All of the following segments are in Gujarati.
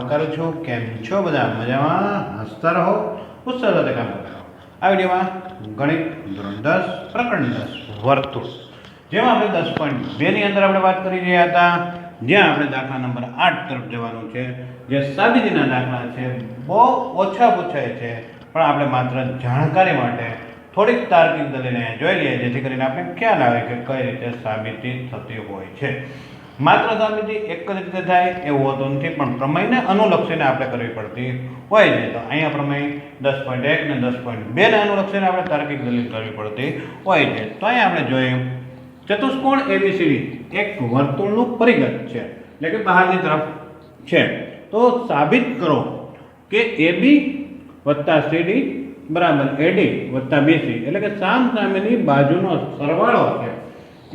સ્વાગત કરું છું. કેમ છો બધા? મજામાં? હસતા રહો, ઉત્સાહ સાથે કામ કરો. આ વિડીયોમાં ગણિત ધોરણ 10 પ્રકરણ 10 વર્તુળ, જેમાં આપણે 10.2 ની અંદર આપણે વાત કરી રહ્યા હતા, જ્યાં આપણે દાખલા નંબર 8 તરફ જવાનું છે. જે સાબિતીના દાખલા છે, બહુ ઓછા પૂછાય છે, પણ આપણે માત્ર જાણકારી માટે થોડીક તાર્કિક દલીલ જોઈ લઈએ, જેથી કરીને આપણે ખ્યાલ આવે કે કઈ રીતે સાબિતી થતી હોય છે. માત્ર સાબિતી એક જ રીતે થાય એવું હોતું નથી, પણ પ્રમેયને અનુલક્ષીને આપણે કરવી પડતી હોય છે. તો અહીંયા પ્રમેય 10.1 ને 10.2 ને અનુલક્ષીને આપણે તાર્કિક દલીલ કરવી પડતી હોય છે. તો અહીંયા આપણે જોઈએ ચતુષ્કોણ એબીસીડી એક વર્તુળનું પરિઘટ છે, એટલે કે બહારની તરફ છે. તો સાબિત કરો કે એબી વત્તા સીડી બરાબર એડી વત્તા બીસી, એટલે કે સામસામેની બાજુનો સરવાળો છે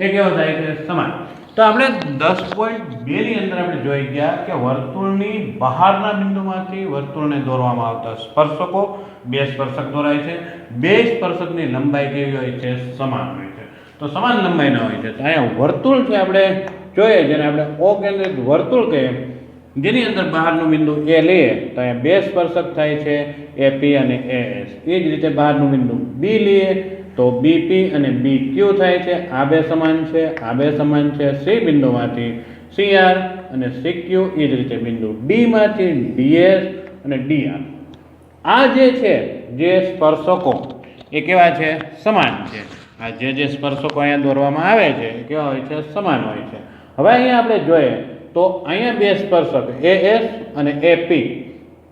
એ કેવો થાય છે? સમાન. તો આપણે 10.2 ની અંદર આપણે જોઈ ગયા કે વર્તુળની બહારના બિંદુમાંથી વર્તુળને દોરવામાં આવતા સ્પર્શકો, બે સ્પર્શક દોરાય છે. બે સ્પર્શકની લંબાઈ કેવી હોય છે? સમાન હોય છે. તો સમાન લંબાઈના હોય છે. તો અહીંયા વર્તુળ છે આપણે જોઈએ, જેને આપણે ઓ કેન્દ્રિત વર્તુળ કહીએ, જેની અંદર બહારનું બિંદુ એ લઈએ તો અહીંયા બે સ્પર્શક થાય છે, એપી અને એએસ. એ જ રીતે બહારનું બિંદુ બી લઈએ તો બીપી અને બીક્યુ થાય છે. આ બે સમાન છે, આ બે સમાન છે. સી બિંદુમાંથી સીઆર અને સીક્યુ, એ જ રીતે બિંદુ ડી માંથી ડીએસ અને ડીઆર. આ જે છે જે સ્પર્શકો એ કેવા છે? સમાન છે. આ જે સ્પર્શકો અહીંયા દોરવામાં આવે છે એ કેવા હોય છે? સમાન હોય છે. હવે અહીંયા આપણે જોઈએ તો અહીંયા બે સ્પર્શક એએસ અને એપી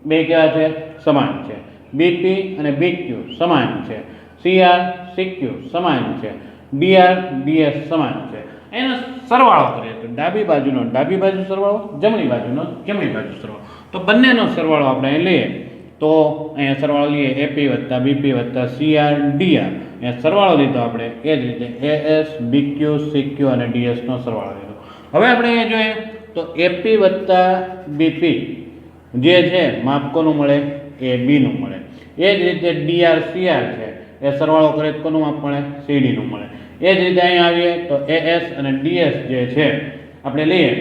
બે કેવા છે? સમાન છે. બીપી અને બીક્યુ સમાન છે. સીઆર સીક્યુ સમાન છે. ડીઆર ડીએસ સમાન છે. એનો સરવાળો કરીએ તો ડાબી બાજુનો ડાબી બાજુ સરવાળો, જમણી બાજુનો જમણી બાજુ સરવાળો. તો બંનેનો સરવાળો આપણે અહીં લઈએ તો અહીંયા સરવાળો લઈએ એપી વત્તા બીપી વત્તા સીઆર ડીઆર. અહીંયા સરવાળો લીધો આપણે, એ જ રીતે એએસ બીક્યુ સીક્યુ અને ડીએસનો સરવાળો લીધો. હવે આપણે અહીંયા જોઈએ તો એપી વત્તા બીપી જે છે માપ કોનું મળે? એ બીનું મળે. એ જ રીતે ડીઆર સીઆર છે એ સરવાળો કરે તો કોનું માપ મળે? સીડીનું મળે. એ જ રીતે અહીંયા આવીએ તો એએસ અને ડીએસ જે છે આપણે લઈએ,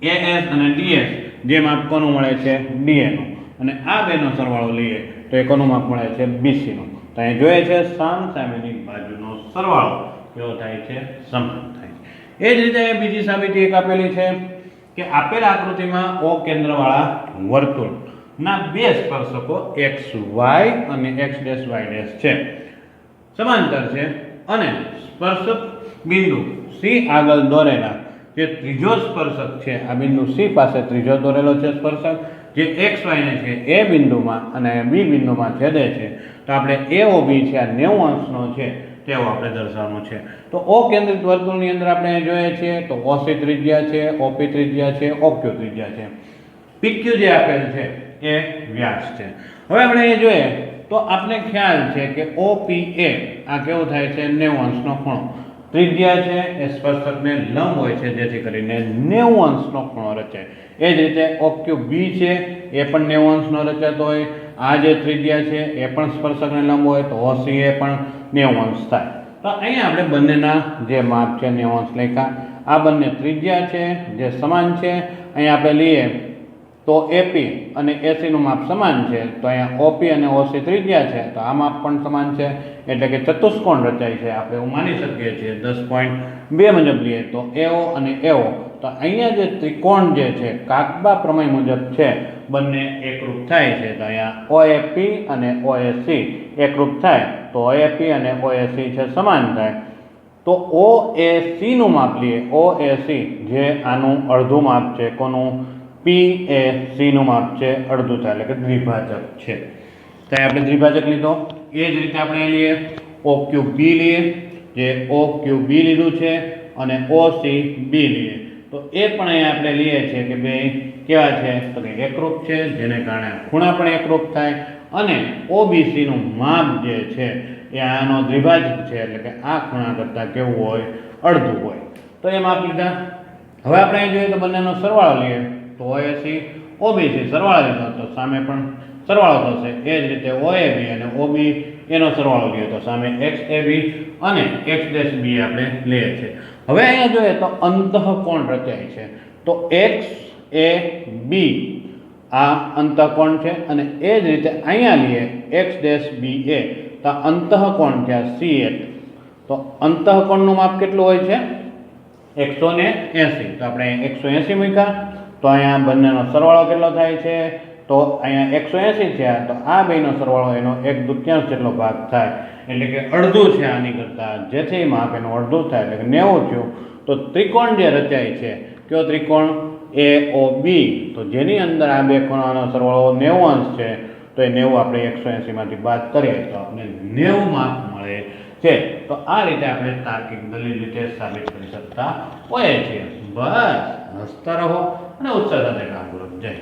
એએસ અને ડીએસ જે માપ કોનું મળે છે? ડીએનું. અને આ બેનો સરવાળો લઈએ તો એ કોનું માપ મળે છે? બીસીનું. તો અહીં જોઈએ છે સામસામેની બાજુનો સરવાળો કેવો થાય છે? સમાન થાય છે. એ જ રીતે બીજી સાબિતી એક આપેલી છે કે આપેલ આકૃતિમાં ઓ કેન્દ્રવાળા વર્તુળ ના બે સ્પર્શકો XY અને X', છે, સમાંતર છે, અને સ્પર્શક બિંદુ C આગળ દોરેલા જે ત્રીજો સ્પર્શક છે, આ બિંદુ C પાસે ત્રીજો દોરેલો છે સ્પર્શક, જે XY ને છે એ બિંદુમાં અને B બિંદુમાં છેદે છે. તો આપણે AOB છે આ 90 અંશનો છે તેવો આપણે દર્શાવવાનું છે. તો ઓ કેન્દ્રિત વર્તુળની અંદર આપણે જોઈએ છીએ તો OC ત્રિજ્યા છે, OP ત્રિજ્યા છે, OQ ત્રિજ્યા છે, PQ જે આપેલ છે એ વ્યાસ છે. હવે આપણે એ જોઈએ તો આપણે ખ્યાલ છે કે OPA આ કેવું થાય છે? 90 અંશનો ખૂણો. ત્રિજ્યા છે એ સ્પર્શકને લંબ હોય છે, જેથી કરીને 90 અંશનો ખૂણો રચાય. એ જ રીતે OQB છે એ પણ 90 અંશનો રચાતો હોય. આ જે ત્રિજ્યા છે એ પણ સ્પર્શકને લંબ હોય, તો OC એ પણ 90 અંશ થાય. તો અહીંયા આપણે બંનેના જે માપ છે 90 અંશ લખ્યા. આ બંને ત્રિજ્યા છે જે સમાન છે. અહીંયા આપણે લઈએ તો AP અને AC નું માપ સમાન છે, તો અહીંયા OP અને OC ત્રિજ્યા છે, તો આ માપ પણ સમાન છે, એટલે કે ચતુષ્કોણ રચાય છે. આપણે એવું માની શકીએ છીએ 10.2 મુજબ લઈએ તો AO અને AO. તો અહીંયા જે ત્રિકોણ જે છે કાકબા પ્રમેય મુજબ છે બંને એકરૂપ થાય છે. તો અહીંયા OAP અને OAC એકરૂપ થાય, તો OAP અને OAC છે સમાન થાય. તો OAC નું માપ લઈએ, OAC જે આનું અડધું માપ છે, કોનું? PAC નું માપ છે અડધું થાય, એટલે કે દ્વિભાજક છે. ત્યાં આપણે દ્વિભાજક લીધો. એ જ રીતે આપણે લઈએ OQB લઈએ, જે OQB લીધું છે, અને OCB લઈએ તો એ પણ અહીંયા આપણે લઈએ છીએ કે બે કેવા છે? તો કે એકરૂપ છે, જેને કારણે ખૂણા પણ એકરૂપ થાય. અને OBC નું માપ જે છે એ આનો દ્વિભાજક છે, એટલે કે આ ખૂણા કરતાં કેવું હોય? અડધું હોય. તો એ માપ લીધા. હવે આપણે અહીં જોઈએ તો બંનેનો સરવાળો લઈએ તો OAC OBC સરવાળો લીધો તો સામે પણ સરવાળો થશે. એ જ રીતે OAB અને OB એનો સરવાળો લઈએ તો સામે XAB અને X', આપણે લઈએ છીએ. હવે અહીંયા જોઈએ તો અંતઃકોણ રચાય છે. તો XAB આ અંતઃકોણ છે અને એ જ રીતે અહીંયા લઈએ એક્સ ડેશ બી એ તો આ અંતઃકોણ છે આ C8 તો અંતઃકોણનું માપ કેટલું હોય છે 180 તો આપણે 180 મૂક્યા તો અહીંયા બંનેનો સરવાળો કેટલો થાય છે તો અહીંયા 180 થયા તો આ બેનો સરવાળો એનો 1/2 જેટલો ભાગ થાય એટલે કે અડધું છે આની કરતાં જેથી માપ એનું અડધું થાય એટલે કે 90 થયું તો ત્રિકોણ જે રચાય છે કયો ત્રિકોણ AOB તો જેની અંદર આ બે ખૂણાનો સરવાળો 90 અંશ છે તો એ 90 આપણે 180 માંથી બાદ કરીએ તો આપણે 90 માપ મળે છે તો આ રીતે આપણે તાર્કિક દલીલ રીતે સાબિત કરી શકતા હોઈએ છીએ બસ હસતા રહો અને ઉત્સાહ સાથે કામ કરો જય